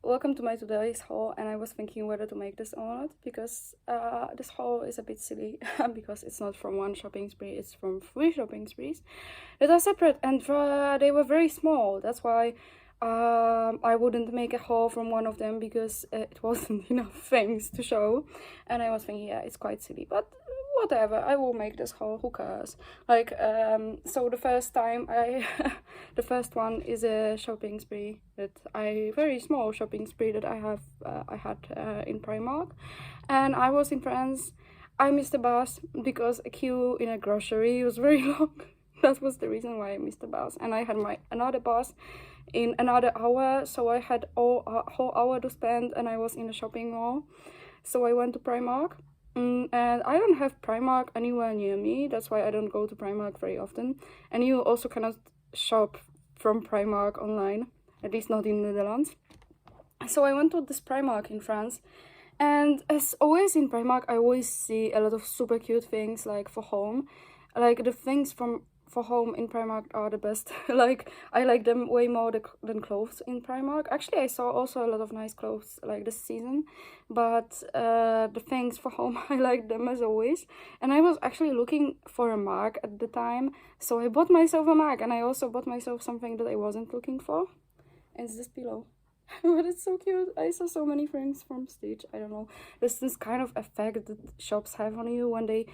Welcome to my today's haul, and I was thinking whether to make this or not because this haul is a bit silly because it's not from one shopping spree, it's from 3 shopping sprees that are separate, and they were very small. That's why I wouldn't make a haul from one of them because it wasn't enough things to show, and I was thinking, yeah, it's quite silly, but whatever, I will make this haul, who cares. Like, so the first time the first one is a shopping spree very small shopping spree that I had in Primark, and I was in France. I missed the bus because a queue in a grocery was very long. That was the reason why I missed the bus, and I had another bus in another hour, so I had a whole hour to spend, and I was in a shopping mall. So I went to Primark. And I don't have Primark anywhere near me, that's why I don't go to Primark very often. And you also cannot shop from Primark online, at least not in the Netherlands. So I went to this Primark in France, and as always in Primark I always see a lot of super cute things like for home. Like the things for home in Primark are the best. Like, I like them way more than clothes in Primark. Actually, I saw also a lot of nice clothes like this season, but the things for home, I like them as always. And I was actually looking for a mug at the time, so I bought myself a mug, and I also bought myself something that I wasn't looking for. And it's this pillow. But it's so cute. I saw so many things from Stitch. I don't know. There's this kind of effect that shops have on you when they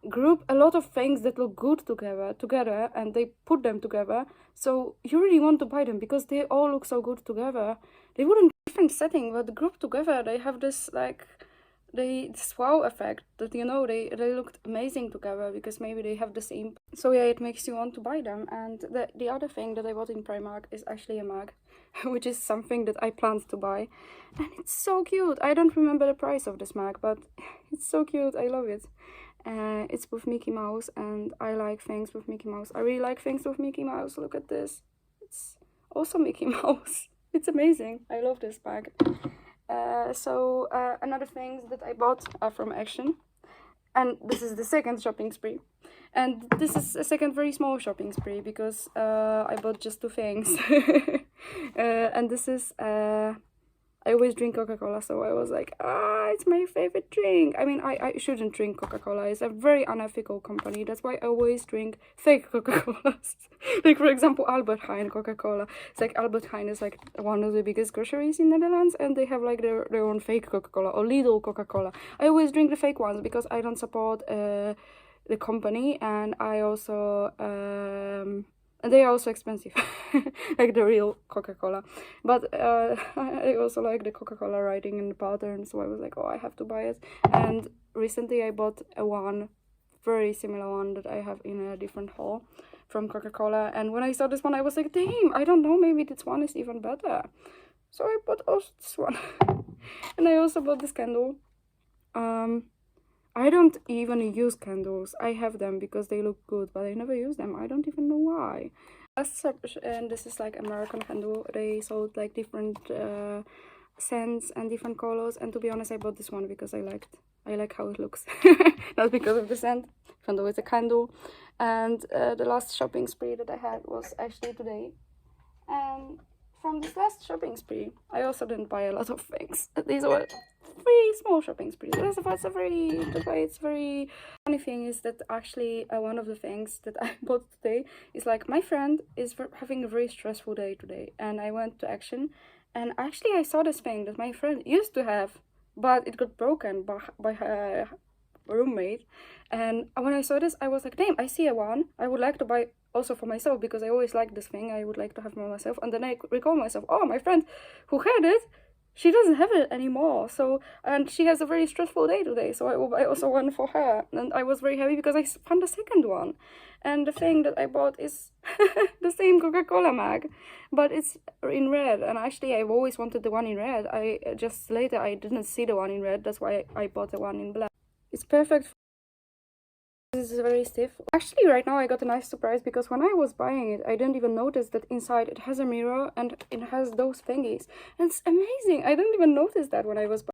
group a lot of things that look good together and they put them together. So you really want to buy them because they all look so good together. They wouldn't be different setting, but grouped together they have this like this wow effect that, you know, they looked amazing together because maybe they have the same. So yeah, it makes you want to buy them. And the other thing that I bought in Primark is actually a mug, which is something that I planned to buy, and it's so cute. I don't remember the price of this mug, but it's so cute. I love it. It's with Mickey Mouse, and I like things with Mickey Mouse. I really like things with Mickey Mouse. Look at this. It's also Mickey Mouse. It's amazing. I love this bag. Another things that I bought are from Action, and this is the second shopping spree, and this is a second very small shopping spree because I bought just 2 things. And this is I always drink Coca-Cola, so I was like, it's my favorite drink. I mean, I shouldn't drink Coca-Cola. It's a very unethical company. That's why I always drink fake Coca-Colas. Like, for example, Albert Heijn Coca-Cola. It's like Albert Heijn is like one of the biggest groceries in the Netherlands, and they have like their own fake Coca-Cola, or Lidl Coca-Cola. I always drink the fake ones because I don't support the company, and I also and they are also expensive, like the real Coca-Cola. But I also like the Coca-Cola writing in the pattern, so I was like, oh, I have to buy it. And recently I bought one very similar one that I have in a different haul from Coca-Cola. And when I saw this one, I was like, damn, I don't know, maybe this one is even better. So I bought also this one. And I also bought this candle. I don't even use candles. I have them because they look good, but I never use them. I don't even know why. And this is like American candle. They sold like different scents and different colors, and to be honest, I bought this one because I like how it looks. Not because of the scent, even though it's a candle. And the last shopping spree that I had was actually today. And from this last shopping spree, I also didn't buy a lot of things. These were 3 small shopping sprees. That's why it's very funny thing is that actually one of the things that I bought today is like, my friend is having a very stressful day today, and I went to Action, and actually I saw this thing that my friend used to have, but it got broken by her roommate. And when I saw this, I was like, damn, I see a one I would like to buy also for myself, because I always like this thing. I would like to have for myself. And then I recall myself, oh, my friend who had it, she doesn't have it anymore. So, and she has a very stressful day today, so I will buy also one for her. And I was very happy because I found the second one. And the thing that I bought is the same Coca-Cola mug, but it's in red. And actually I've always wanted the one in red. I just later I didn't see the one in red, that's why I bought the one in black. It's perfect. This is very stiff. Actually, right now I got a nice surprise because when I was buying it, I didn't even notice that inside it has a mirror and it has those thingies. And it's amazing. I didn't even notice that when I was buying